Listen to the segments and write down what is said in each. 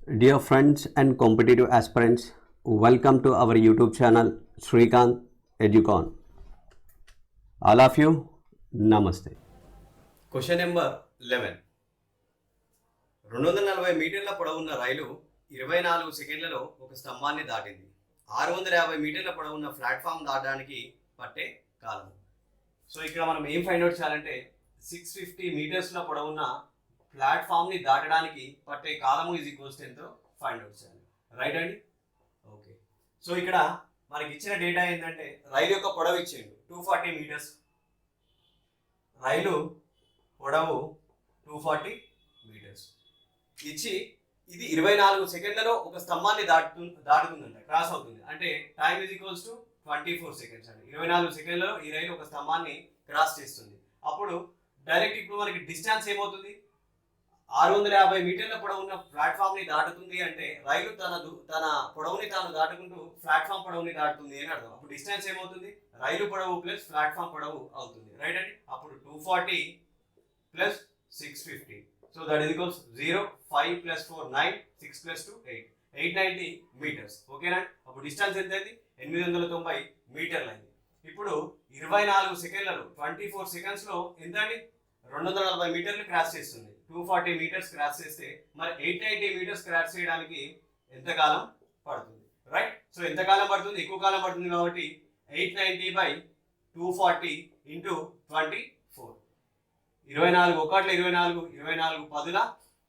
Dear friends and competitive aspirants, welcome to our YouTube channel Srikanth Educon. All of you, Namaste. Question number 11. 240 మీటర్ల పొడవున్న రైలు 24 సెకండ్లలో ఒక స్తంభాన్ని దాటింది. 650 మీటర్ల పొడవున్న ప్లాట్ఫామ్ దాటడానికి పట్టే కాలం. సో ఇక్కడ మనం ఏం ఫైండ్ అవుట్ చేయాలంటే 650 మీటర్స్ల పొడవున్న ప్లాట్ఫామ్ని దాటడానికి పట్టే కాలము ఈజ్ ఈక్వల్స్ ఎంతో ఫైండ్ అవుట్ చేయాలి. రైట్ అండి? ఓకే. సో ఇక్కడ మనకి ఇచ్చిన డేటా ఏంటంటే రైలు యొక్క పొడవు ఇచ్చిండు 240 మీటర్స్. రైలు పొడవు 240 మీటర్స్ ఇచ్చి ఇది 24 సెకండ్లలో ఒక స్తంభాన్ని దాటుతుందంట, క్రాస్ అవుతుంది. అంటే time is equals to 24 seconds అండి. 24 సెకండ్లలో ఈ రైలు ఒక స్తంభాన్ని క్రాస్ చేస్తుంది. అప్పుడు డైరెక్ట్ ఇప్పుడు మనకి డిస్టెన్స్ ఏమవుతుంది? 650 మీటర్ల పొడవు ఉన్న ప్లాట్ఫామ్ ని దాటుతుంది అంటే రైలు తన పొడవుని తాను దాటుకుంటూ ప్లాట్ఫామ్ పొడవుని దాటుతుంది అని అర్థం. అప్పుడు డిస్టెన్స్ ఏమవుతుంది? రైలు పొడవు ప్లస్ ప్లాట్ఫామ్ పొడవు అవుతుంది. రైట్ అండి? అప్పుడు 240 plus 650. So that is equals 0, 5 plus 4 9, 6 plus 2 8, 890 metres. ఓకేనా? అప్పుడు డిస్టెన్స్ ఎంత అయింది? 890 మీటర్లు అయింది. ఇప్పుడు 24 సెకండ్లలో 24 సెకండ్స్ లో ఎంత అండి? 240 మీటర్లు క్రాస్ చేస్తుంది. 240 మీటర్స్ క్రాస్ చేస్తే మరి 890 మీటర్స్ క్రాస్ చేయడానికి ఎంత కాలం పడుతుంది? రైట్? సో ఎంత కాలం పడుతుంది? ఎక్కువ కాలం పడుతుంది కాబట్టి 890/240 ఇంటూ 24. 24 ఒకట్ల 24, 24 పదుల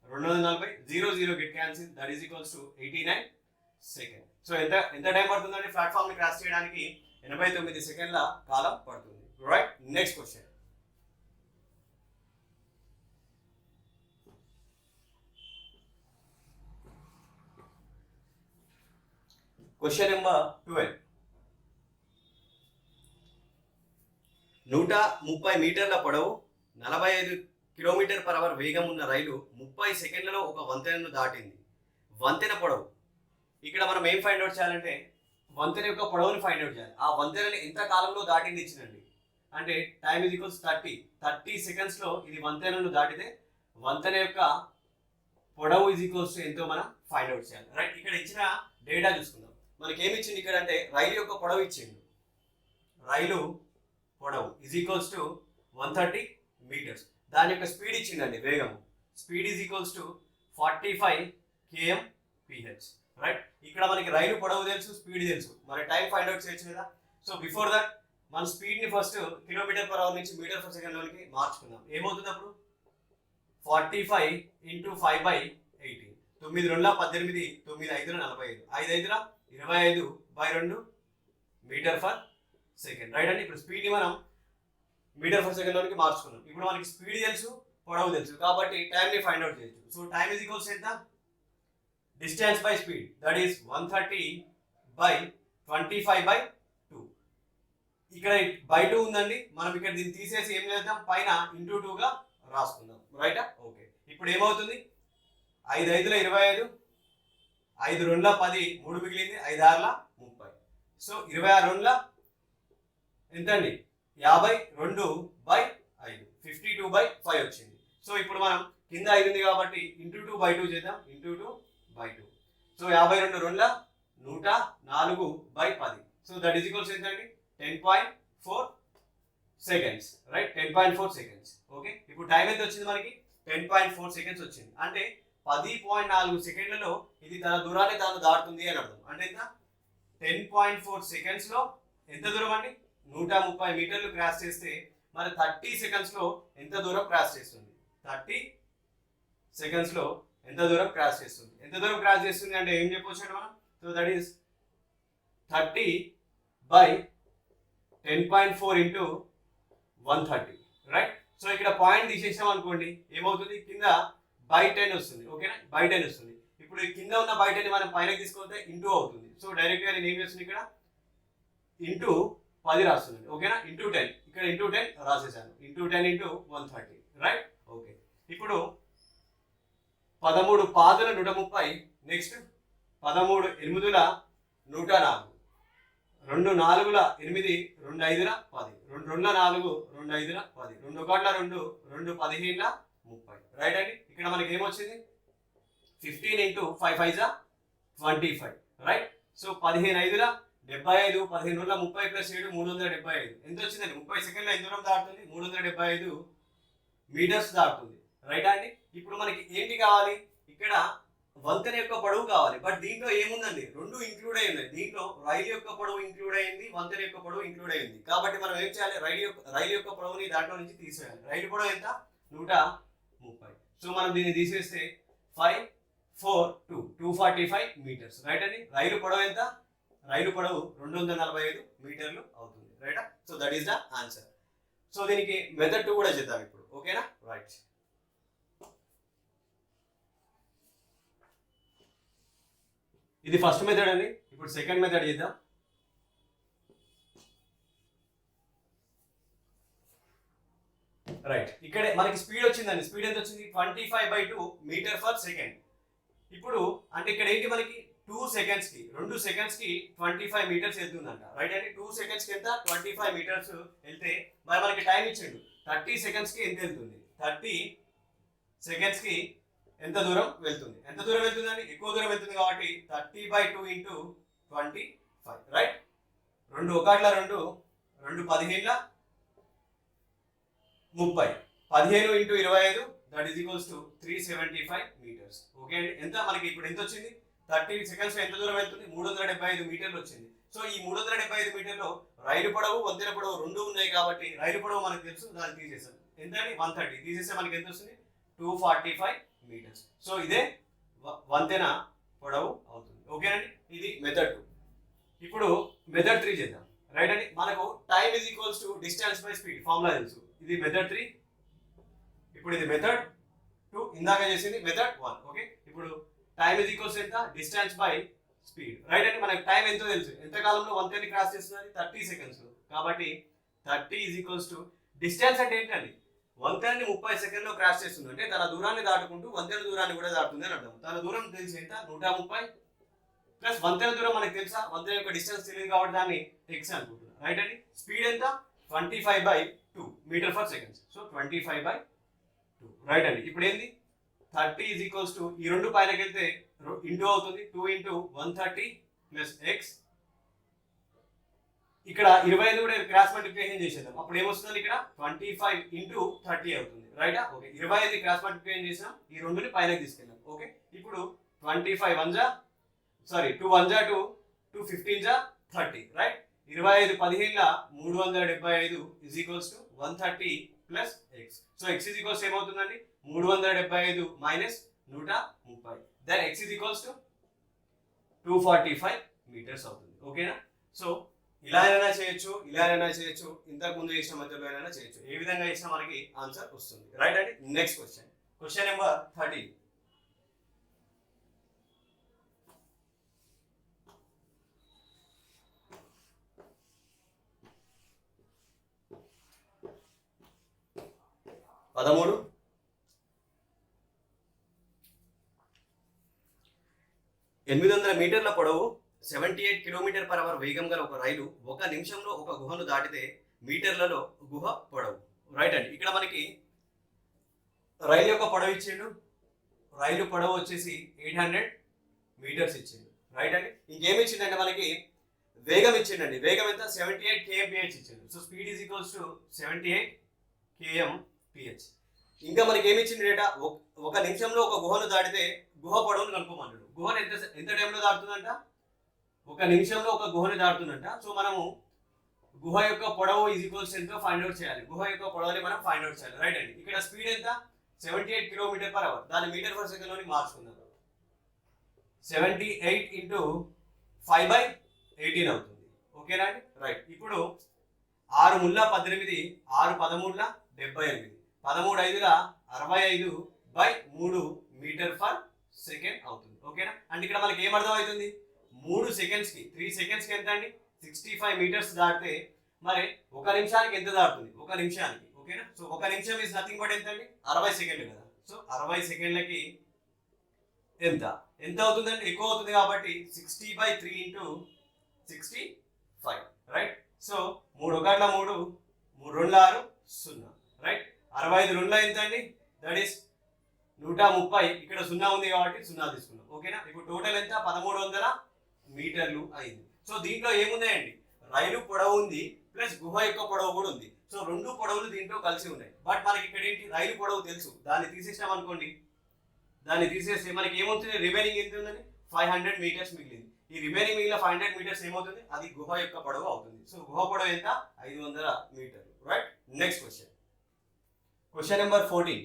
240, 0 get cancel, that is equals to 89 second. So ఎంత టైం పడుతుందండి ప్లాట్ఫామ్ ని క్రాస్ చేయడానికి? 89 సెకండ్ల కాలం పడుతుంది. Right? Next question. Question number 12. 130 మీటర్ల పొడవు 45 km/h వేగం ఉన్న రైలు 30 సెకండ్లలో ఒక వంతెనను దాటింది. వంతెన పొడవు ఇక్కడ మనం ఏం ఫైండ్ అవుట్ చేయాలంటే వంతెన యొక్క పొడవుని ఫైండ్ అవుట్ చేయాలి. ఆ వంతెనని ఎంత కాలంలో దాటింది ఇచ్చిందండి. అంటే టైం ఈజ్ ఈక్వల్స్ 30 సెకండ్స్లో ఇది వంతెనను దాటితే వంతెన యొక్క పొడవు ఈజ్ ఈక్వల్స్ ఎంతో మనం ఫైండ్ అవుట్ చేయాలి. రైట్? ఇక్కడ ఇచ్చిన డేటా చూసుకుందాం. మనకి ఏమి ఇచ్చింది ఇక్కడ అంటే రైలు యొక్క పొడవు ఇచ్చిండు. రైలు పొడవు ఈజ్ ఈక్వల్స్ టు 130 మీటర్స్. దాని యొక్క స్పీడ్ ఇచ్చిండండి, వేగము. Speed is equals to 45 km/h. Right? ఇక్కడ మనకి రైలు పొడవు తెలుసు, స్పీడ్ తెలుసు, మరి టైం ఫైండ్ అవుట్ చేయొచ్చు కదా. సో బిఫోర్ దట్ మన స్పీడ్ని ఫస్ట్ km/h నుంచి m/s లోనికి మార్చుకుందాం. ఏమవుతుంది అప్పుడు? 45 × 5/18. 9 2 18, 9 5 45, 5 5 25/2 m/s. రైట్ అండి? ఇప్పుడు స్పీడ్ని మనం m/s లోనికి మార్చుకున్నాం. ఇప్పుడు మనకి స్పీడ్ తెలుసు, పొడవు తెలుసు, కాబట్టి టైంని ఫైండ్ అవుట్ చేయొచ్చు. సో టైం ఈజ్ ఈక్వల్స్ ఎంత? Distance by speed, that is 130/25/2. ఇక్కడ బై 2 ఉందండి. మనం ఇక్కడ దీన్ని తీసేసి ఏం చేద్దాం? పైన ఇంటూ 2గా రాసుకుందాం. రైటా? ఓకే. ఇప్పుడు ఏమవుతుంది? 5 5 25, 5 2 10, 3 మిగిలింది, 5 6 30. సో 26 2 ఎంత అండి? 52/5, 52/5 వచ్చింది. సో ఇప్పుడు మనం కింద 5 ఉంది కాబట్టి ఇంటూ 2/2 చేద్దాం. Into 2/2. So 52 2 104/10. So that is equals ఎంత అండి? 10.4 సెకండ్స్. రైట్? 10.4 సెకండ్స్. ఓకే. ఇప్పుడు టైం ఎంత వచ్చింది మనకి? 10.4 సెకండ్స్ వచ్చింది. అంటే 10.4 సెకండ్లలో ఇది తన దూరాన్ని తాను దాటుతుంది అని అర్థం. అంటే ఎంత? 10.4 సెకండ్స్లో ఎంత దూరం అండి? 130 మీటర్లు క్రాస్ చేస్తే మరి 30 సెకండ్స్లో ఎంత దూరం క్రాస్ చేస్తుంది? 30 సెకండ్స్లో ఎంత దూరం క్రాస్ చేస్తుంది? ఎంత దూరం క్రాస్ చేస్తుంది అంటే ఏం చెప్పొచ్చు మనం? So that is 30/10.4 × 130. Right? So ఇక్కడ పాయింట్ తీసేసాం అనుకోండి, ఏమవుతుంది? కింద /10 వస్తుంది. ఓకేనా? /10 వస్తుంది. ఇప్పుడు కింద ఉన్న /10 మనం పైనకి తీసుకుంటే ఇంటూ అవుతుంది. సో డైరెక్ట్గా నేను ఏం చేస్తుంది? ఇక్కడ ఇంటూ 10 రాస్తుంది. ఓకేనా? ఇంటూ 10, ఇక్కడ ఇంటూ 10 రాసేసాను. ఇంటూ 10 × 130. రైట్? ఓకే. ఇప్పుడు 13 పాదుల 130. నెక్స్ట్ 13 8ల 104, 2 4ల 8, 2 5ల 10, 2 2ల 4, 2 5ల 10, 2 1ల 2, 2 15ల 30. రైట్ అండి? ఇక్కడ మనకి ఏమొచ్చింది? 15 ఇంటూ 5 5 25, రైట్. So 15 5 75, 15 30 plus 7 375. ఎంత వచ్చిందండి? 30 సెకండ్ల ఎంత దూరం దాటుతుంది? 375 మీటర్స్ దాటుతుంది, రైట్ అండి. ఇప్పుడు మనకి ఏంటి కావాలి? ఇక్కడ వంతెన యొక్క పొడవు కావాలి. బట్ దీంట్లో ఏముందండి? రెండు ఇంక్లూడ్ అయి ఉన్నాయి. దీంట్లో రైలు యొక్క పొడవు ఇంక్లూడ్ అయింది, వంతెన యొక్క పొడవు ఇంక్లూడ్ అయింది. కాబట్టి మనం ఏం చేయాలి? రైలు యొక్క పొడవుని దాంట్లో నుంచి తీసేయాలి. రైలు పొడవు ఎంత? 130. సో మనం దీన్ని తీసేస్తే 5 4 2 245 మీటర్స్, రైట్ అండి. రైలు పొడవు ఎంత? రైలు పొడవు 245 మీటర్లు అవుతుంది, right. So that is the answer. So దీనికి మెథడ్ 2 కూడా చేద్దాం ఇప్పుడు, ఓకేనా? రైట్. ఇది ఫస్ట్ మెథడ్ అండి. ఇప్పుడు సెకండ్ మెథడ్ చేద్దాం. రైట్. ఇక్కడే మనకి స్పీడ్ వచ్చిందండి. స్పీడ్ ఎంత వచ్చింది? 25/2 మీటర్ పర్ సెకండ్. ఇప్పుడు అంటే ఇక్కడ ఏంటి? మనకి 2 సెకండ్స్ కి 25 మీటర్స్ వెళ్తుందంట, రైట్ అండి. 2 సెకండ్స్ కి ఎంత? 25 మీటర్స్ వెళ్తే మరి మనకి టైం ఇచ్చిండు 30 సెకండ్స్ కి ఎంత వెళ్తుంది? 30 సెకండ్స్ కి ఎంత దూరం వెళ్తుంది? ఎంత దూరం వెళ్తుందండి? ఎక్కువ దూరం వెళ్తుంది కాబట్టి 30/2 into 25, right. 2 1 2 2 15 30, 15 into 25 that is equals to 375 metres, okay అండి. ఎంత మనకి ఇప్పుడు ఎంత వచ్చింది? 30 సెకండ్స్ ఎంత దూరం వెళ్తుంది? 375 మీటర్లు వచ్చింది. సో ఈ 375 మీటర్లో రైలు పొడవు, వంతెన పొడవు రెండు ఉన్నాయి కాబట్టి రైలు పొడవు మనకు తెలుసు, దాన్ని తీసేసాం. ఎంత అండి? 130 తీసేస్తే మనకి ఎంత వస్తుంది? 245 మీటర్స్. సో ఇదే వంతెన పొడవు అవుతుంది, ఓకేనండి. ఇది మెథడ్ 2. ఇప్పుడు మెథడ్ 3 చేద్దాం, రైట్ అండి. మనకు time is equals to distance by speed formula తెలుసు. ఇది మెథడ్ 3. ఇప్పుడు ఇది మెథడ్ 2, ఇందాక చేసింది మెథడ్ 1, ఓకే. ఇప్పుడు టైం ఈజ్ ఈక్వల్స్ ఎంత? డిస్టెన్స్ బై స్పీడ్, రైట్ అండి. మనకి టైం ఎంతో తెలుసు. ఎంత కాలంలో వంతెన క్రాస్ చేస్తున్నది? 30 సెకండ్స్. కాబట్టి 30 ఈజ్ ఈక్వల్స్ టు డిస్టెన్స్ అంటే ఏంటండి? వంతెనని 30 సెకండ్లో క్రాస్ చేస్తుంది అంటే తన దూరాన్ని దాటుకుంటూ వంతెన దూరాన్ని కూడా దాటుతుంది అని అర్థం. తన దూరం తెలిసి ఎంత? 130 ప్లస్ వంతెన దూరం మనకు తెలుసా? వంతెన యొక్క డిస్టెన్స్ తెలియదు కాబట్టి దాన్ని x అనుకుంటున్నాం, రైట్ అండి. స్పీడ్ ఎంత? 25/2 metre per second. So 25/2, right అండి. ఇప్పుడు ఏంది? 30 ఈజ్ ఈక్వల్స్ టు ఈ రెండు పైనకి వెళ్తే ఇంటూ అవుతుంది. 2 ఇంటూ 130 ప్లస్ ఎక్స్. ఇక్కడ 25 కూడా క్రాస్ మల్టిప్లికేషన్ చేసేద్దాం. అప్పుడు ఏమొస్తుంది? ఇక్కడ 25 ఇంటూ 30 అవుతుంది, రైటా? ఓకే. 25 క్రాస్ మల్టిప్లికేషన్ చేసాం, ఈ రెండుని పైనకి తీసుకెళ్ళాం, ఓకే. ఇప్పుడు 25 1 జా 2 1 జా 2 2 15 జా 30, right. 25 15 375 is equals to 130 plus X. So X is equals ఏమవుతుందండి? 375 minus 130. Then X is equals to 245 metres అవుతుంది, ఓకేనా? సో ఇలా అయినా చేయొచ్చు, ఇలా అయినా చేయొచ్చు, ఇంతకు ముందు చేసిన మెథడ్లో అయినా చేయొచ్చు. ఏ విధంగా చేసినా మనకి ఆన్సర్ వస్తుంది, రైట్ అండి. Next question, question number 13. పదమూడు 800 మీటర్ల పొడవు 78 కిలోమీటర్ పర్ అవర్ వేగం గల ఒక రైలు 1 నిమిషంలో ఒక గుహను దాటితే మీటర్లలో గుహ పొడవు, రైట్ అండి. ఇక్కడ మనకి రైలు యొక్క పొడవు ఇచ్చిండు. రైలు పొడవు వచ్చేసి 800 మీటర్స్ ఇచ్చిండు, రైట్ అండి. ఇంకేమి ఇచ్చిందంటే మనకి వేగం ఇచ్చిండండి. వేగం ఎంత? 78 kmph ఇచ్చిండు. So speed is equals to 78 kmph. ఇంకా మనకి ఏమి ఇచ్చింది డేటా? 1 నిమిషంలో ఒక గుహను దాటితే గుహ పొడవును కనుక్కోమన్నాడు. గుహను ఎంత టైంలో దాటుతుందంట? 1 నిమిషంలో ఒక గుహని దాటుతుందంట. సో మనము గుహ యొక్క పొడవు ఈజ్ ఈక్వల్స్ ఎంతో ఫైండ్ అవుట్ చేయాలి. గుహ యొక్క పొడవుని మనం ఫైండ్ అవుట్ చేయాలి, రైట్ అండి. ఇక్కడ స్పీడ్ ఎంత? 78 కిలోమీటర్ పర్ అవర్. దాన్ని మీటర్ పర్ సెకండ్ లోని మార్చుకుందాం. 78 ఇంటూ 5/18 అవుతుంది, ఓకేనా అండి, రైట్. ఇప్పుడు 6 ముళ్ళ 18, 6 13 78, 13 5 65/3 మీటర్ పర్ సెకండ్ అవుతుంది, ఓకేనా. అంటే ఇక్కడ మనకి ఏం అర్థం అవుతుంది? 3 సెకండ్స్ కి 3 సెకండ్స్ కి ఎంత అండి? 65 మీటర్స్ దాటితే మరి 1 నిమిషానికి ఎంత దాటుతుంది? 1 నిమిషానికి, ఓకేనా. సో 1 నిమిషం ఇస్ నథింగ్ బట్ ఎంత అండి? 60 సెకండ్లు కదా. సో 60 సెకండ్లకి ఎంత అవుతుందండి? ఎక్కువ అవుతుంది కాబట్టి 60/3 ఇంటూ 65, రైట్. So 3 1 3 3 2 6 0, right. 65 2 ఎంత అండి? దట్ ఈస్ 130, ఇక్కడ 0 ఉంది కాబట్టి 0 తీసుకున్నాం. ఓకేనా? ఇప్పుడు టోటల్ ఎంత? 1300 మీటర్లు అయింది. సో దీంట్లో ఏమున్నాయండి, రైలు పొడవు ఉంది ప్లస్ గుహ యొక్క పొడవు కూడా ఉంది. సో రెండు పొడవులు దీంట్లో కలిసి ఉన్నాయి. బట్ మనకి ఇక్కడ ఏంటి, రైలు పొడవు తెలుసు, దాన్ని తీసేసాం అనుకోండి. దాన్ని తీసేస్తే మనకి ఏమవుతుంది, రిమైనింగ్ ఎంత ఉందని 500 మీటర్స్ మిగిలింది. ఈ రిమైనింగ్ మిగిలిన 500 మీటర్స్ ఏమవుతుంది, అది గుహ యొక్క పొడవు అవుతుంది. సో గుహ పొడవు ఎంత? 500 మీటర్లు. Right. Next question, question number 14.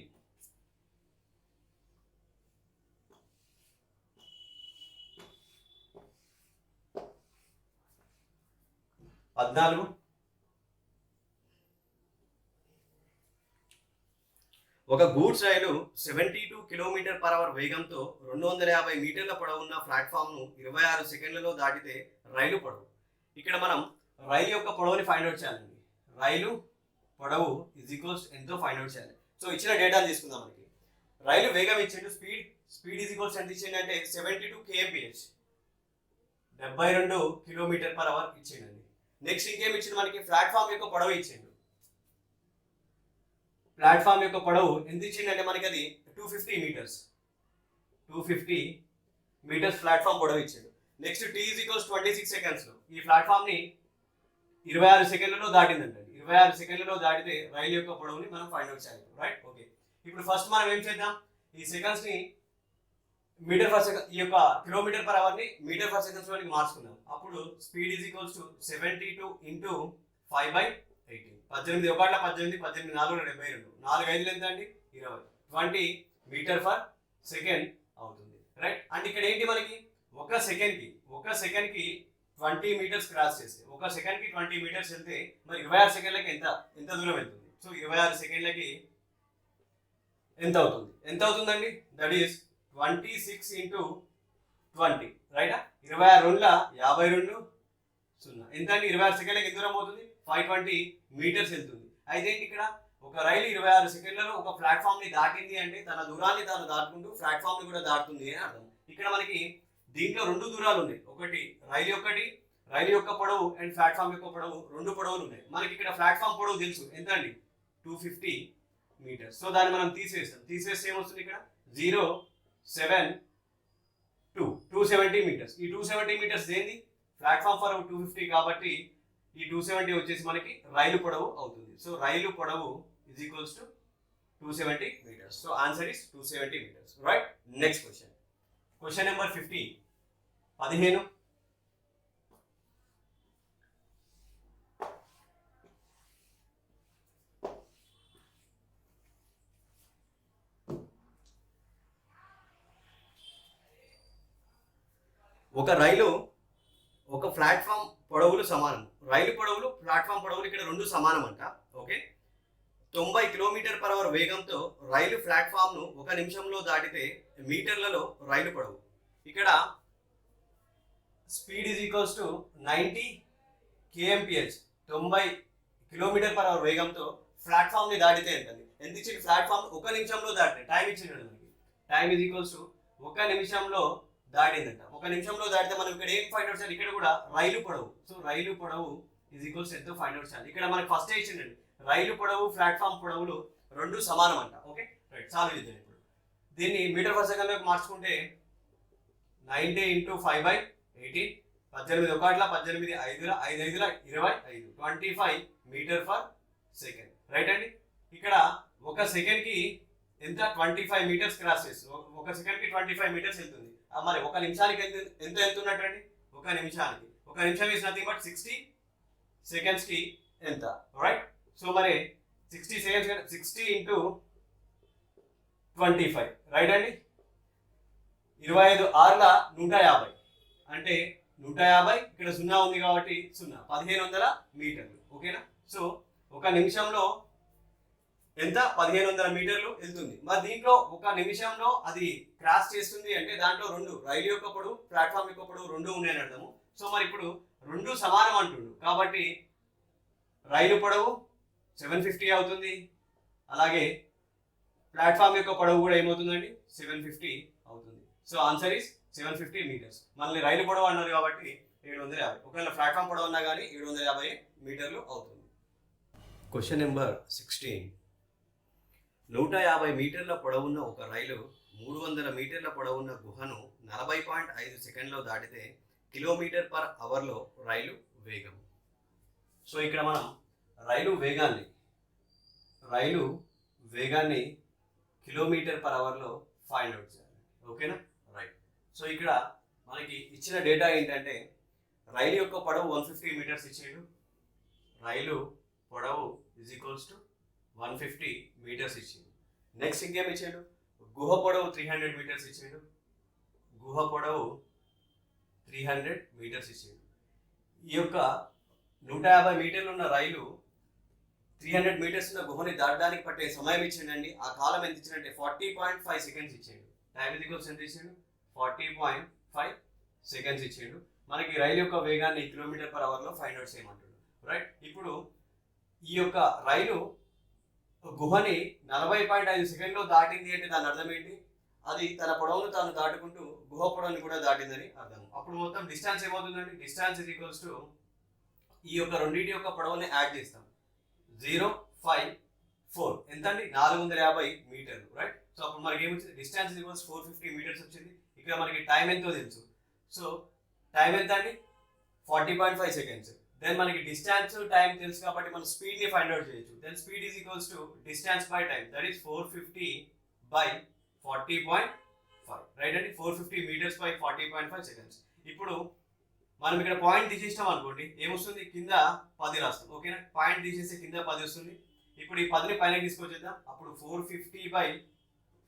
ఒక గూడ్స్ రైలు 72 km/h వేగంతో 250 మీటర్ల పొడవున్న ప్లాట్ఫామ్ను 26 సెకండ్లలో దాటితే రైలు పొడవు. ఇక్కడ మనం రైలు యొక్క పొడవుని ఫైండ్ అవుట్ చేయాలండి. రైలు పొడవు ఇజ్ ఈక్వల్స్ ఎంతో ఫైండ్ అవుట్ చేయాలి. సో ఇచ్చిన డేటా తీసుకుందాం. మనకి రైలు వేగం ఇచ్చిండు, స్పీడ్ ఇజ్ ఈక్వల్స్ ఎంత ఇచ్చిండు అంటే 72 kmph, 72 km/h ఇచ్చిండండి. నెక్స్ట్ ఇంకేం ఇచ్చిండు, మనకి ప్లాట్ఫామ్ యొక్క పొడవు ఇచ్చిండు. ప్లాట్ఫామ్ యొక్క పొడవు ఎంత ఇచ్చిందంటే మనకి అది 250 మీటర్స్, 250 మీటర్స్ ప్లాట్ఫామ్ పొడవు ఇచ్చాడు. నెక్స్ట్ t ఈజ్ ఈక్వల్స్ 26 సెకండ్స్లో ఈ ప్లాట్ఫామ్ని 26 సెకండ్లలో దాటిందండి. 26 సెకండ్లలో దాటితే రైలు యొక్క పొడవుని మనం ఫైండ్ అవుట్ చేయాలి. రైట్. ఓకే, ఇప్పుడు ఫస్ట్ మనం ఏం చేద్దాం, ఈ సెకండ్స్ని మీటర్ పర్ సెకండ్, ఈ యొక్క km/h ని మీటర్ పర్ సెకండ్స్ లోకి మార్చుకుందాం. అప్పుడు speed is equals to 72 into 5/18. 18 ఒకట్ల 18, 18 4 72, 4 5 ఎంత అండి 20, 20 మీటర్ పర్ సెకండ్ అవుతుంది. రైట్. అంటే ఇక్కడ ఏంటి, మనకి ఒక సెకండ్ కి 20 మీటర్స్ క్రాస్ చేస్తే, ఒక సెకండ్ కి 20 మీటర్స్ వెళ్తే మరి 26 సెకండ్లకి ఎంత దూరం వెళ్తుంది. సో 26 సెకండ్లకి ఎంత అవుతుందండి, దట్ ఈస్ 26 ఇంటూ 20. రైటా? 26 52 0 ఎంత అండి, 26 సెకండ్లకి ఎంత దూరం అవుతుంది, 520 మీటర్స్ వెళ్తుంది. అయితే ఇక్కడ ఒక రైలు 26 సెకండ్లలో ఒక ప్లాట్ఫామ్ ని దాటింది అంటే తన దూరాన్ని తాను దాటుకుంటూ ప్లాట్ఫామ్ ని కూడా దాటుతుంది అని అర్థం. ఇక్కడ మనకి దీంట్లో రెండు దూరాలు ఉన్నాయి, ఒకటి రైలు యొక్క పొడవు అండ్ ప్లాట్ఫామ్ యొక్క పొడవు, రెండు పొడవులు ఉన్నాయి. మనకి ఇక్కడ ప్లాట్ఫామ్ పొడవు తెలుసు ఎంత అండి, 250 మీటర్స్. సో దాన్ని మనం తీసేస్తే ఏమొస్తుంది, ఇక్కడ 270 మీటర్స్. ఈ 270 మీటర్స్ ఏంది, ప్లాట్ఫామ్ ఫర్ 250 కాబట్టి ఈ 270 వచ్చేసి మనకి రైలు పొడవు అవుతుంది. సో రైలు పొడవు is equals to 270 metres. So answer is 270 metres. Right. Next question, question number 15. ఒక రైలు ఒక ప్లాట్ఫామ్ పొడవులు సమానం, రైలు పొడవులు ప్లాట్ఫామ్ పొడవులు ఇక్కడ రెండు సమానం అంట. ఓకే, 90 km/h వేగంతో రైలు ప్లాట్ఫామ్ ను 1 నిమిషంలో దాటితే మీటర్లలో రైలు పొడవు. ఇక్కడ speed is equals to 90 kmph, 90 km/h వేగంతో ప్లాట్ఫామ్ ని దాటితే ఉంటుంది. ఎంత ఇచ్చింది, ప్లాట్ఫామ్ 1 నిమిషంలో దాటితే టైం ఇచ్చింది మనకి. టైం ఈజ్ ఈక్వల్స్ టు 1 నిమిషంలో దాటిందంట. 1 నిమిషంలో దాటితే మనం ఇక్కడ ఏం ఫైండ్ అవుట్ చేయాలి, ఇక్కడ కూడా రైలు పొడవు. సో రైలు పొడవు ఈజ్ ఈక్వల్స్ ఎంతో ఫైండ్ అవుట్ చేయాలి. ఇక్కడ మనకి ఫస్ట్ ఇచ్చిందండి, రైలు పొడవు ప్లాట్ఫామ్ పొడవులు రెండు సమానం అంట. Okay, right. సాల్వ్ చేద్దాం. ఇప్పుడు దీన్ని మీటర్ పర్ సెకండ్ లోకి మార్చుకుంటే 90 ఇంటూ 5/18, 18 ఒకట్ల 18 5 5 25, 25 మీటర్ పర్ సెకండ్. రైట్ అండి. ఇక్కడ ఒక సెకండ్ కి ఎంత, 25 మీటర్స్ క్రాస్ చేస్తుంది. ఒక సెకండ్ కి 25 మీటర్స్ వెళ్తుంది. మరి 1 నిమిషానికి ఎంత వెళ్తున్నట్టు అండి, 1 నిమిషం ఇస్ నథింగ్ బట్ 60 సెకండ్స్ కి ఎంత. రైట్. సో మరి 60 సెకండ్స్, 60 ఇంటూ 25. రైట్ అండి. 25 6ల 150 అంటే 150, ఇక్కడ 0 ఉంది కాబట్టి 0, 1500 మీటర్లు. ఓకేనా? సో 1 నిమిషంలో ఎంత, 1500 మీటర్లు వెళ్తుంది. మరి దీంట్లో 1 నిమిషంలో అది క్రాస్ చేస్తుంది అంటే దాంట్లో రెండు, రైలు యొక్క పొడవు ప్లాట్ఫామ్ యొక్క పొడవు రెండు ఉన్నాయని అర్థము. సో మరి ఇప్పుడు రెండు సమానం అంటుండు కాబట్టి రైలు పొడవు 750 అవుతుంది, అలాగే ప్లాట్ఫామ్ యొక్క పొడవు కూడా ఏమవుతుందండి, 750 అవుతుంది. So answer is 750 metres. మళ్ళీ రైలు పొడవు అన్నారు కాబట్టి 750. ఒకవేళ ప్లాట్ఫామ్ పొడవు ఉన్నా కానీ 750 మీటర్లు అవుతుంది. Question number 16. 150 మీటర్ల పొడవున్న ఒక రైలు 300 మీటర్ల పొడవున్న గుహను 40.5 సెకండ్లో దాటితే కిలోమీటర్ పర్ అవర్లో రైలు వేగం. సో ఇక్కడ మనం రైలు వేగాన్ని కిలోమీటర్ పర్ అవర్లో ఫైండ్ అవుట్ చేయాలి. ఓకేనా? రైట్. సో ఇక్కడ మనకి ఇచ్చిన డేటా ఏంటంటే రైలు యొక్క పొడవు 150 మీటర్స్ ఇచ్చాడు. రైలు పొడవు ఈజ్ ఈక్వల్స్ టు 150 మీటర్స్ ఇచ్చిండు. నెక్స్ట్ ఇంకేం ఇచ్చాడు? గుహ పొడవు 300 మీటర్స్ ఇచ్చాడు. గుహ పొడవు 300 మీటర్స్ ఇచ్చాడు. ఈ యొక్క 150 మీటర్లు ఉన్న రైలు 300 మీటర్స్ ఉన్న గుహని దాటడానికి పట్టే సమయం ఇచ్చిండండి. ఆ కాలం ఎంత ఇచ్చిందంటే 40.5 సెకండ్స్ ఇచ్చాడు. టైం ఇది కోసం ఎంత ఇచ్చాడు? 40.5 సెకండ్స్ ఇచ్చాడు. మనకి రైలు యొక్క వేగాన్ని కిలోమీటర్ పర్ అవర్లో ఫైండ్ అవుట్ చేయమంటాడు. రైట్. ఇప్పుడు ఈ యొక్క రైలు గుహని 40.5 సెకండ్లో దాటింది అంటే దాని అర్థం ఏంటి? అది తన పొడవును తాను దాటుకుంటూ గుహ పొడవుని కూడా దాటిందని అర్థం. అప్పుడు మొత్తం డిస్టెన్స్ ఏమవుతుందండి? డిస్టెన్స్ ఇస్ ఈక్వల్స్ టు ఈ యొక్క రెండింటి యొక్క పొడవుని యాడ్ చేస్తాం. 054 ఎంత అండి? 450 మీటర్లు. రైట్. సో అప్పుడు మనకి ఏమొచ్చింది? డిస్టెన్స్ ఇస్ ఈక్వల్స్ 450 మీటర్స్ వచ్చింది. ఇక్కడ మనకి టైం ఎంతో తెలుసు. సో టైం ఎంత అండి? 40.5 సెకండ్స్. దెన్ మనకి డిస్టెన్స్ టైం తెలుసు కాబట్టి మనం స్పీడ్ ని ఫైండ్ అవుట్ చేయొచ్చు. Then speed is equals to distance by time, that is 450 by 40.5. Right అండి? 450 మీటర్స్ బై 40.5 సెకండ్స్. ఇప్పుడు మనం ఇక్కడ పాయింట్ తీసేస్తాం అనుకోండి, ఏమొస్తుంది? కింద 10 రాస్తాం. ఓకేనా? పాయింట్ తీసేస్తే కింద 10 వస్తుంది. ఇప్పుడు ఈ 10ని పైన తీసుకొచ్చేద్దాం. అప్పుడు 450 బై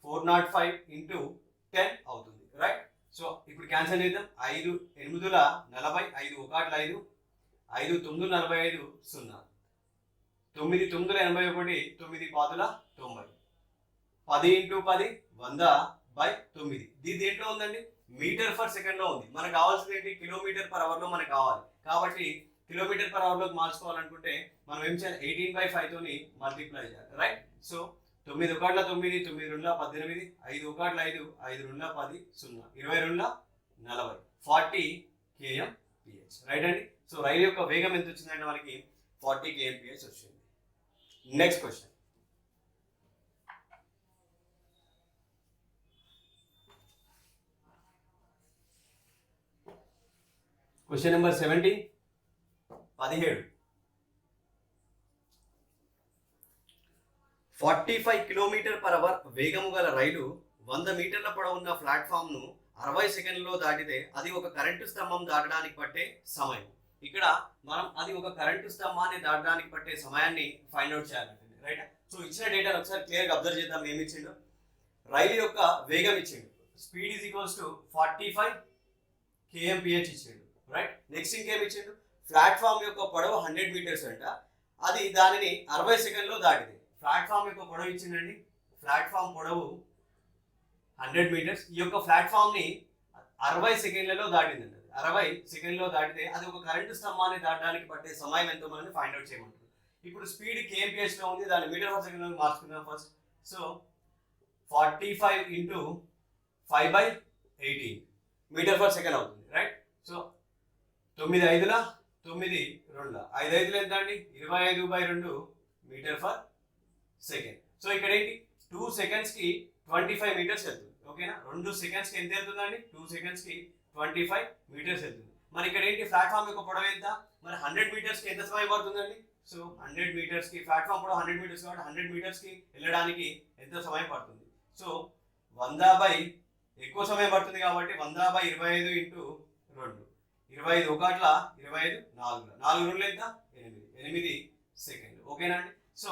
405 ఇంటూ 10 అవుతుంది. రైట్. సో ఇప్పుడు క్యాన్సిల్ చేద్దాం. 5 8 40, 5 1 5, 5 9 45, 0, 9 9 81, 9 5 90, 10 ఇంటూ 10 100 బై 9. ఇది దేంట్లో ఉందండి? మీటర్ పర్ సెకండ్ లో ఉంది. మనకు కావాల్సింది ఏంటి? కిలోమీటర్ పర్ అవర్ లో మనకు కావాలి. కాబట్టి కిలోమీటర్ పర్ అవర్ లోకి మార్చుకోవాలనుకుంటే మనం ఏం చేయాలి? 18/5 తోని మల్టిప్లై చేయాలి. రైట్. So 9 1 9, 9 2 18, 5 1 5, 5 2 10, 0, 22 40, 40 kmph. రైట్ అండి? సో రైలు యొక్క వేగం ఎంత వచ్చిందంటే మనకి 40 kmph వచ్చింది. Next question. Question number 17. 45 kilometre per hour వేగము గల రైలు 100 మీటర్ల పొడవున్న ప్లాట్ఫామ్ను 60 సెకండ్లలో దాటితే అది ఒక కరెంటు స్తంభం దాటడానికి పట్టే సమయం. ఇక్కడ మనం అది ఒక కరెంటు స్తంభాన్ని దాటడానికి పట్టే సమయాన్ని ఫైండ్ అవుట్ చేయాలండి. రైట్. సో ఇచ్చిన డేటాను ఒకసారి క్లియర్గా అబ్జర్వ్ చేద్దాం. ఏమి ఇచ్చిండు? రైలు యొక్క వేగం ఇచ్చిండు. Speed is equals to 45 kmph ఇచ్చిండు. రైట్. నెక్స్ట్ ఇంకేమి ఇచ్చిండు? ప్లాట్ఫామ్ యొక్క పొడవు 100 మీటర్స్ అంట. అది దానిని 60 సెకండ్లో దాటింది. ప్లాట్ఫామ్ యొక్క పొడవు ఇచ్చిందండి. ప్లాట్ఫామ్ పొడవు 100 మీటర్స్. ఈ యొక్క ప్లాట్ఫామ్ ని 60 సెకండ్లలో దాటిందండి. 60 సెకండ్లో దాటితే అది ఒక కరెంటు స్తంభాన్ని దాటడానికి పట్టే సమయం ఎంతో మనం ఫైండ్ అవుట్ చేయమంటారు. ఇప్పుడు స్పీడ్ kmph లో ఉంది, దాన్ని మీటర్ పర్ సెకండ్ లో మార్చుకుందాం first. So 45 into 5/18 metre per second అవుతుంది. రైట్. సో 9 5 9 2, 5 5 ఎంత అండి? 25/2 మీటర్ పర్ సెకండ్. సో ఇక్కడ ఏంటి? 2 సెకండ్స్ కి 25 మీటర్స్ వెళ్తుంది. ఓకేనా? 2 సెకండ్స్ కి ఎంత వెళ్తుందండి? 2 సెకండ్స్ కి 25 మీటర్స్ వెళ్తుంది. మరి ఇక్కడ ఏంటి? ప్లాట్ఫామ్ యొక్క పొడవు ఎంత? మరి 100 మీటర్స్ కి ఎంత సమయం పడుతుందండి? సో 100 మీటర్స్ కి ప్లాట్ఫామ్ పొడవు 100 మీటర్స్ కాబట్టి 100 మీటర్స్ కి వెళ్ళడానికి ఎంత సమయం పడుతుంది? సో 100 ఎక్కువ సమయం పడుతుంది కాబట్టి 100/25 ఇంటూ 2, 25 1 25, 4 2 ఎంత? 8 సెకండ్లు. ఓకేనా అండి? సో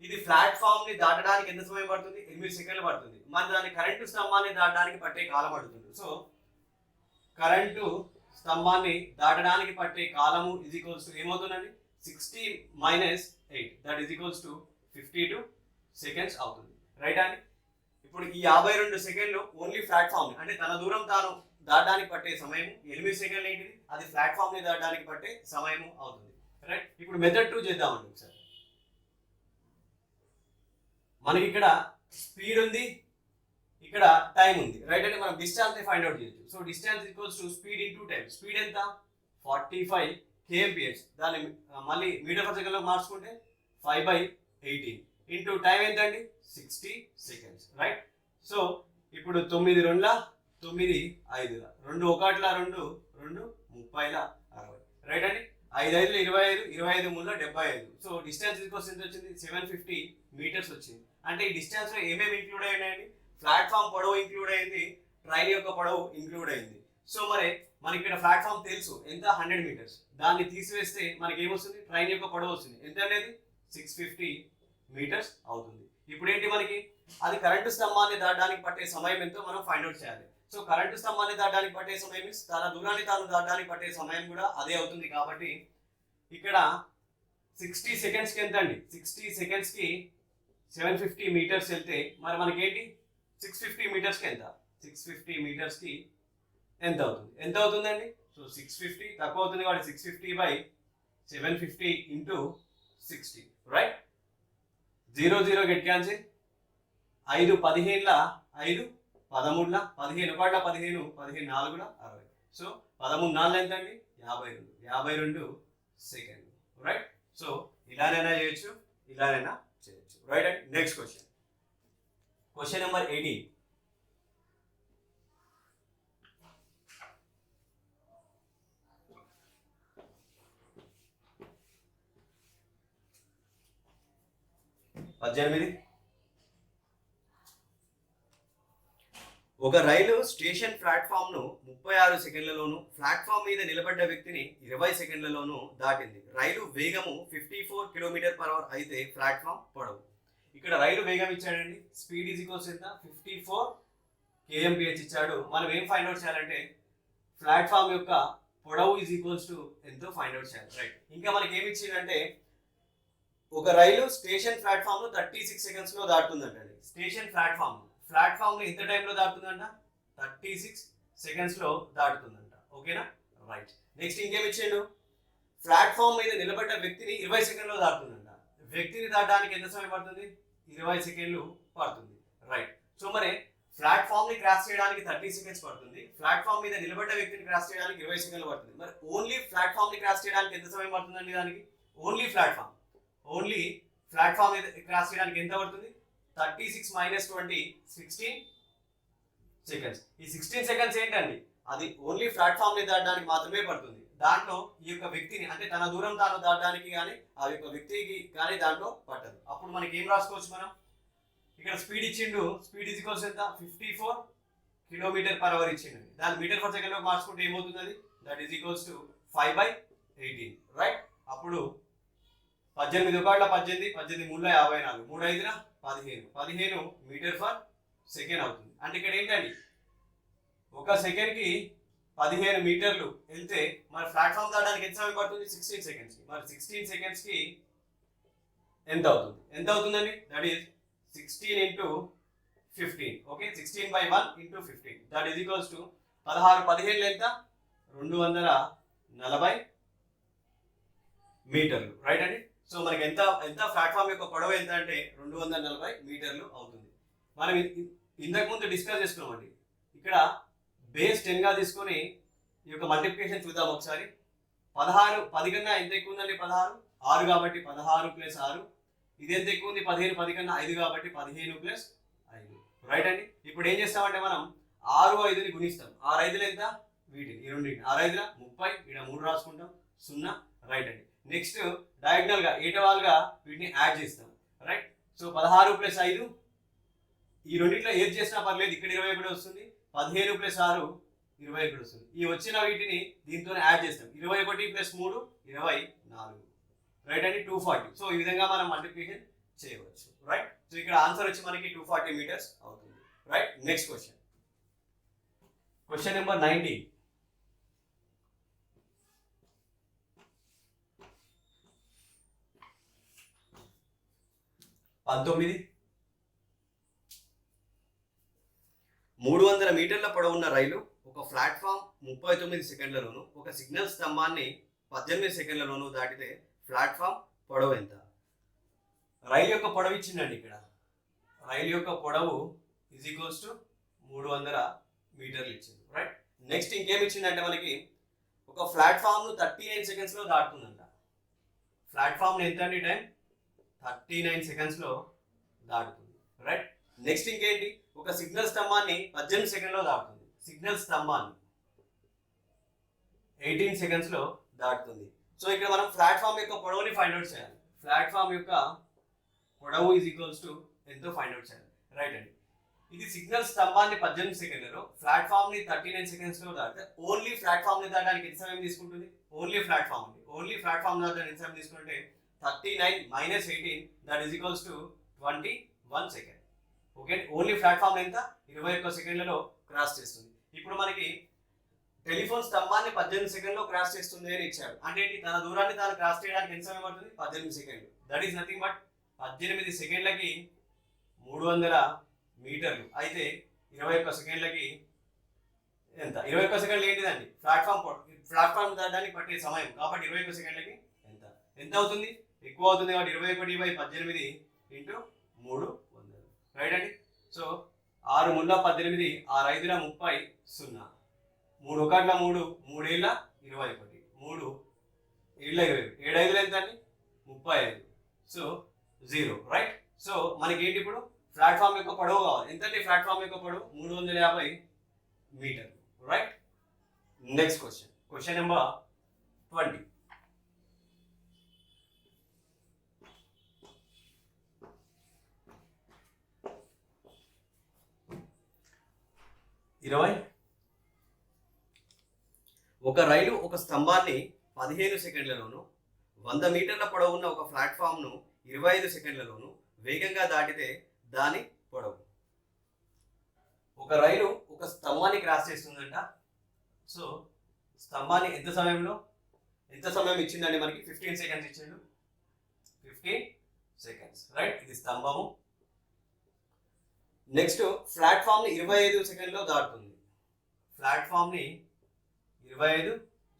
ఇది ప్లాట్ఫామ్ ని దాటడానికి ఎంత సమయం పడుతుంది? 8 సెకండ్లు పడుతుంది. మరి దాని కరెంటు స్తంభాన్ని దాటడానికి పట్టే కాలం పడుతుంది. సో కరెంటు స్తంభాన్ని దాటడానికి పట్టే కాలము ఈజ్ ఈక్వల్స్ టు ఏమవుతుందండి? 60 - 8, that is equals to 52 seconds అవుతుంది. రైట్ అండి? ఇప్పుడు ఈ 52 సెకండ్లు ఓన్లీ ప్లాట్ఫామ్ అంటే తన దూరం తాను దాటడానికి పట్టే సమయం 8 సెకండ్లు ఏంటిది? అది ప్లాట్ఫామ్ ని దాటడానికి పట్టే సమయం అవుతుంది. రైట్. ఇప్పుడు మెథడ్ 2 చేద్దామండి ఒకసారి. మనకి ఇక్కడ స్పీడ్ ఉంది, ఇక్కడ టైం ఉంది. రైట్ అంటే మనం డిస్టెన్స్ ని ఫైండ్ అవుట్ చేయొచ్చు. So distance equals to speed into time. Speed ఎంత? 45 kmph. దాన్ని మళ్ళీ మీటర్ పర్ సెకండ్ లో మార్చుకుంటే 5/18 ఇంటూ టైం ఎంతండి 60 సెకండ్స్, రైట్. సో ఇప్పుడు 9 2 9 5 2 1 2 2 30 60, రైట్ అండి. 5 5 25 25 3 75. సో డిస్టెన్స్ ఎంత వచ్చింది 750 మీటర్స్ వచ్చింది. అంటే ఈ డిస్టెన్స్ లో ఏమేమి ఇంక్లూడ్ అయినాయండి? ప్లాట్ఫామ్ పొడవు ఇంక్లూడ్ అయింది, ట్రైన్ యొక్క పొడవు ఇంక్లూడ్ అయింది. సో మరి మనకి ఇక్కడ ప్లాట్ఫామ్ తెలుసు ఎంత 100 మీటర్స్, దాన్ని తీసివేస్తే మనకి ఏమొస్తుంది? ట్రైన్ యొక్క పొడవు వస్తుంది ఎంత అనేది 650 మీటర్స్ అవుతుంది. ఇప్పుడు ఏంటి మనకి అది కరెంటు స్తంభాన్ని దాటడానికి పట్టే సమయం ఎంతో మనం ఫైండ్ అవుట్ చేయాలి. సో కరెంటు స్తంభాన్ని దాటడానికి పట్టే సమయం మీన్స్ తన దూరాన్ని తాను దాటడానికి పట్టే సమయం కూడా అదే అవుతుంది. కాబట్టి ఇక్కడ 60 సెకండ్స్కి ఎంత అండి? 60 సెకండ్స్కి 750 మీటర్స్ వెళ్తే మరి మనకి ఏంటి 650 మీటర్స్కి ఎంత? 650 మీటర్స్కి ఎంత అవుతుంది? ఎంత అవుతుందండి? సో 650 తక్కువ అవుతుంది కాబట్టి 650 by 750 into 60, right. 0 0 get cancel. 5 15 5 13 15 1 15 15 4 60. So 13 4 ఎంత అండి? 52 సెకండ్, రైట్. సో ఇలానైనా చేయొచ్చు, ఇలానైనా చేయొచ్చు, రైట్ అండి. Next question, question number 18. ఒక రైలు స్టేషన్ ప్లాట్ఫామ్ ను 36 సెకండ్లలోను ప్లాట్ఫామ్ మీద నిలబడ్డ వ్యక్తిని 20 సెకండ్లలోను దాటింది. రైలు వేగము 54 km/h అయితే ప్లాట్ఫామ్ పొడవు. ఇక్కడ రైలు వేగం ఇచ్చాడండి, స్పీడ్ ఈజ్ ఈక్వల్స్ ఎంత 54 kmph ఇచ్చాడు. మనం ఏం ఫైండ్ అవుట్ చేయాలంటే ప్లాట్ఫామ్ యొక్క పొడవు ఈజ్ ఈక్వల్స్ టు ఎంతో ఫైండ్ అవుట్ చేయాలి, రైట్. ఇంకా మనకి ఏమి ఇచ్చిందంటే ఒక రైలు స్టేషన్ ప్లాట్ఫామ్ ను 36 సెకండ్స్ లో దాటుతుందంటండి. స్టేషన్ ప్లాట్ఫామ్ ను ఎంత టైంలో దాటుతుందంట? 36 సెకండ్స్ లో దాటుతుందంట, ఓకేనా, రైట్. నెక్స్ట్ ఇంకేమి ఇచ్చాడు? ప్లాట్ఫామ్ మీద నిలబడ్డ వ్యక్తిని 20 సెకండ్లో దాటుతుందంట. వ్యక్తిని దాటడానికి ఎంత సమయం పడుతుంది? 20 సెకండ్లు పడుతుంది, రైట్. సో మరి ప్లాట్ఫామ్ ని క్రాస్ చేయడానికి 30 సెకండ్స్ పడుతుంది, ప్లాట్ఫామ్ మీద నిలబడ్డ వ్యక్తిని క్రాస్ చేయడానికి 20 సెకండ్లు పడుతుంది. మరి ఓన్లీ ప్లాట్ఫామ్ ని క్రాస్ చేయడానికి ఎంత సమయం పడుతుందండి? దానికి ఓన్లీ ప్లాట్ఫామ్ మీద క్రాస్ చేయడానికి ఎంత పడుతుంది? 36 - 20 16 సెకండ్స్. ఈ 16 సెకండ్స్ ఏంటండి? అది ఓన్లీ ప్లాట్ఫామ్ ని దాటడానికి మాత్రమే పడుతుంది. దాంట్లో ఈ యొక్క వ్యక్తిని అంటే తన దూరం తాను దాటడానికి కానీ ఆ యొక్క వ్యక్తికి కానీ దాంట్లో పట్టదు. అప్పుడు మనకి ఏం రాసుకోవచ్చు మనం? ఇక్కడ స్పీడ్ ఇచ్చిండు, స్పీడ్ ఈజ్ ఈక్వల్స్ ఎంత 54 km/h ఇచ్చిండు. దాన్ని మీటర్ పర్ సెకండ్ లో మార్చుకుంటే ఏమవుతుంది? అది that is equals to 5/18, right. అప్పుడు 18 1 18 18 3 54 3 5 15 మీటర్ పర్ సెకండ్ అవుతుంది. అంటే ఇక్కడ ఏంటండి ఒక సెకండ్ కి 15 మీటర్లు వెళ్తే మరి ప్లాట్ఫామ్ దాటడానికి ఎంత సమయం పడుతుంది? 16 సెకండ్స్. మరి 16 సెకండ్స్ కి ఎంత అవుతుంది? ఎంత అవుతుందండి? That is 16 into 15, okay. 16/1 into 15 that is equals to 16 15 ఎంత? 240 మీటర్లు, రైట్ అండి. సో మనకి ఎంత ప్లాట్ఫామ్ యొక్క పొడవు ఎంత అంటే 240 మీటర్లు అవుతుంది. మనం ఇంతకు ముందు డిస్కస్ చేసుకున్నామండి. ఇక్కడ బేస్ 10 గా తీసుకొని ఈ యొక్క మల్టిప్లికేషన్ చూద్దాం ఒకసారి. 16 10 కన్నా ఎంత ఎక్కువ ఉందండి? 16 6 కాబట్టి 16 + 6. ఇది ఎంత ఎక్కువ ఉంది? 15 10 కన్నా 5 కాబట్టి 15 + 5, రైట్ అండి. ఇప్పుడు ఏం చేస్తామంటే మనం 6 5ని గుణిస్తాం. 6 5 ఎంత? వీటిని ఈ రెండింటిని 6 5 30, ఇక్కడ 3 రాసుకుంటాం 0, రైట్ అండి. నెక్స్ట్ డయాగ్నల్ గా ఏటవాల్గా వీటిని యాడ్ చేస్తాం, రైట్. సో 16 + 5 ఈ రెండిట్లో ఏది చేసినా పర్లేదు, ఇక్కడ 21 వస్తుంది. 15 + 6 21 వస్తుంది. ఈ వచ్చిన వీటిని దీంతో యాడ్ చేస్తాం. 21 + 3 24, రైట్ అండి. 240. సో ఈ విధంగా మనం మల్టిప్లికేషన్ చేయవచ్చు, రైట్. సో ఇక్కడ ఆన్సర్ వచ్చి మనకి 240 మీటర్స్ అవుతుంది, right. Next question, question number 19. పంతొమ్మిది 300 మీటర్ల పొడవున్న రైలు ఒక ప్లాట్ఫామ్ 39 సెకండ్లలోను ఒక సిగ్నల్ స్తంభాన్ని 18 సెకండ్లలోను దాటితే ప్లాట్ఫామ్ పొడవు ఎంత? రైలు యొక్క పొడవు ఇచ్చిందండి. ఇక్కడ రైలు యొక్క పొడవు ఈజ్ ఈక్వల్స్ టు 300 మీటర్లు ఇచ్చింది, రైట్. నెక్స్ట్ ఇంకేమి ఇచ్చిందంటే మనకి ఒక ప్లాట్ఫామ్ ను 39 సెకండ్స్ లో దాటుతుందంట. ప్లాట్ఫామ్ ఎంత అండి? టైం 39 సెకండ్స్ లో దాటుతుంది. రైట్. నెక్స్ట్ ఇంకేంటి, ఒక సిగ్నల్ స్తంభాన్ని 18 సెకండ్లో దాటుతుంది. సిగ్నల్ స్తంభాన్ని 18 సెకండ్స్లో దాటుతుంది. సో ఇక్కడ మనం ప్లాట్ఫామ్ యొక్క పొడవుని ఫైండ్ అవుట్ చేయాలి. ప్లాట్ఫామ్ యొక్క పొడవు ఈజ్ ఈక్వల్స్ టు ఎంతో ఫైండ్ అవుట్ చేయాలి. రైట్ అండి. ఇది సిగ్నల్ స్తంభాన్ని 18 సెకండ్లలో, ప్లాట్ఫామ్ ని 39 సెకండ్స్ లో దాటితే ఓన్లీ ప్లాట్ఫామ్ ని దాటడానికి ఎంత సమయం తీసుకుంటుంది? ఓన్లీ ప్లాట్ఫామ్ అండి. ఓన్లీ ప్లాట్ఫామ్ దాటడానికి ఎంత సమయం తీసుకుంటే 39 minus 18 that is equals to 21 second. Okay, only platform ఎంత 21 సెకండ్లలో క్రాస్ చేస్తుంది. ఇప్పుడు మనకి టెలిఫోన్ స్తంభాన్ని 18 సెకండ్లో క్రాస్ చేస్తుంది అని ఇచ్చారు. అంటే ఏంటి, తన దూరాన్ని తాను క్రాస్ చేయడానికి ఎంత సమయం పడుతుంది? 18 సెకండ్లు. దట్ ఈస్ నథింగ్ బట్ 18 సెకండ్లకి 300 మీటర్లు. అయితే 21 సెకండ్లకి ఎంత? 21 సెకండ్లు ఏంటిదండి? ప్లాట్ఫామ్ దాటడానికి పట్టే సమయం. కాబట్టి 21 సెకండ్లకి ఎంత అవుతుంది? ఎక్కువ అవుతుంది కాబట్టి 21/18 ఇంటూ 300. రైట్ అండి. సో 6 ముళ్ళ 18, 6 5ల 30, 0, 3 1ల 3, 3 ఏళ్ళ 21, 3 ఏళ్ళ 20, 7 5ల ఎంత అండి? 35. సో 0. రైట్. సో మనకి ఏంటి ఇప్పుడు ప్లాట్ఫామ్ యొక్క పొడవు కావాలి. ఎంతంటే ప్లాట్ఫామ్ యొక్క పొడవు 350 మీటర్లు. రైట్. Next question number 20. ఒక రైలు ఒక స్తంభాన్ని 15 సెకండ్లలోను 100 మీటర్ల పొడవు ఉన్న ఒక ప్లాట్ఫామ్ను 25 సెకండ్లలోను వేగంగా దాటితే దాని పొడవు. ఒక రైలు ఒక స్తంభాన్ని క్రాస్ చేస్తుందంట. సో స్తంభాన్ని ఎంత సమయం ఇచ్చిందండి మనకి? 15 సెకండ్స్ ఇచ్చిండు. 15 సెకండ్స్. రైట్. ఇది స్తంభము. నెక్స్ట్ ప్లాట్ఫామ్ని 25 సెకండ్లో దాటుతుంది. ప్లాట్ఫామ్ని 25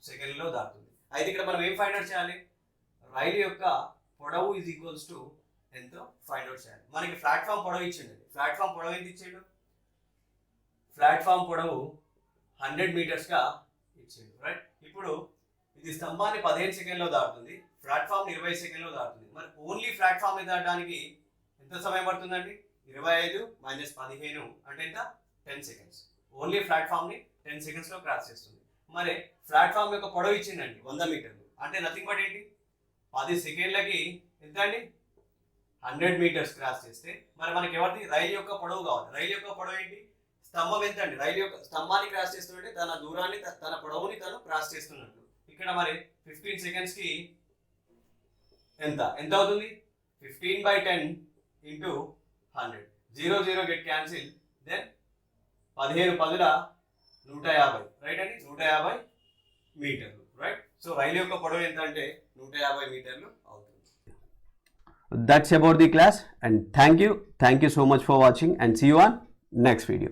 సెకండ్లో దాటుతుంది. అయితే ఇక్కడ మనం ఏం ఫైండ్ అవుట్ చేయాలి? రైలు యొక్క పొడవు ఈజ్ ఈక్వల్స్ టు ఎంతో ఫైండ్ అవుట్ చేయాలి. మనకి ప్లాట్ఫామ్ పొడవు ఇచ్చిండు. ప్లాట్ఫామ్ పొడవు ఎంత ఇచ్చిండు? ప్లాట్ఫామ్ పొడవు 100 మీటర్స్గా ఇచ్చిండు. రైట్. ఇప్పుడు ఇది స్తంభాన్ని 15 సెకండ్లో దాటుతుంది, ప్లాట్ఫామ్ 20 సెకండ్లో దాటుతుంది. మరి ఓన్లీ ప్లాట్ఫామ్ని దాటడానికి ఎంత సమయం పడుతుందండి? 25 మైనస్ 15 అంటే ఎంత? 10 సెకండ్స్. ఓన్లీ ప్లాట్ఫామ్ని 10 సెకండ్స్లో క్రాస్ చేస్తుంది. మరి ప్లాట్ఫామ్ యొక్క పొడవు ఇచ్చిందండి 100 మీటర్లు. అంటే నథింగ్ బట్ ఏంటి? 10 సెకండ్లకి ఎంత అండి? 100 మీటర్స్ క్రాస్ చేస్తే మరి మనకి ఎవరిది? రైలు యొక్క పొడవు కావాలి. రైలు యొక్క పొడవు ఏంటి? స్తంభం ఎంత అండి? రైలు యొక్క స్తంభాన్ని క్రాస్ చేస్తుంటే తన దూరాన్ని, తన పొడవుని తను క్రాస్ చేస్తున్నట్టు. ఇక్కడ మరి 15 సెకండ్స్కి ఎంత అవుతుంది? 15/10 ఇంటూ 100. 0 0 get cancel. దెన్ 15 10ల 150. రైట్ అండి. 150 మీటర్లు. రైట్. సో రైలు యొక్క పొడవు ఎంత అంటే 150 మీటర్లు అవుతుంది. That's about the class, and thank you so much for watching, and see you on next video.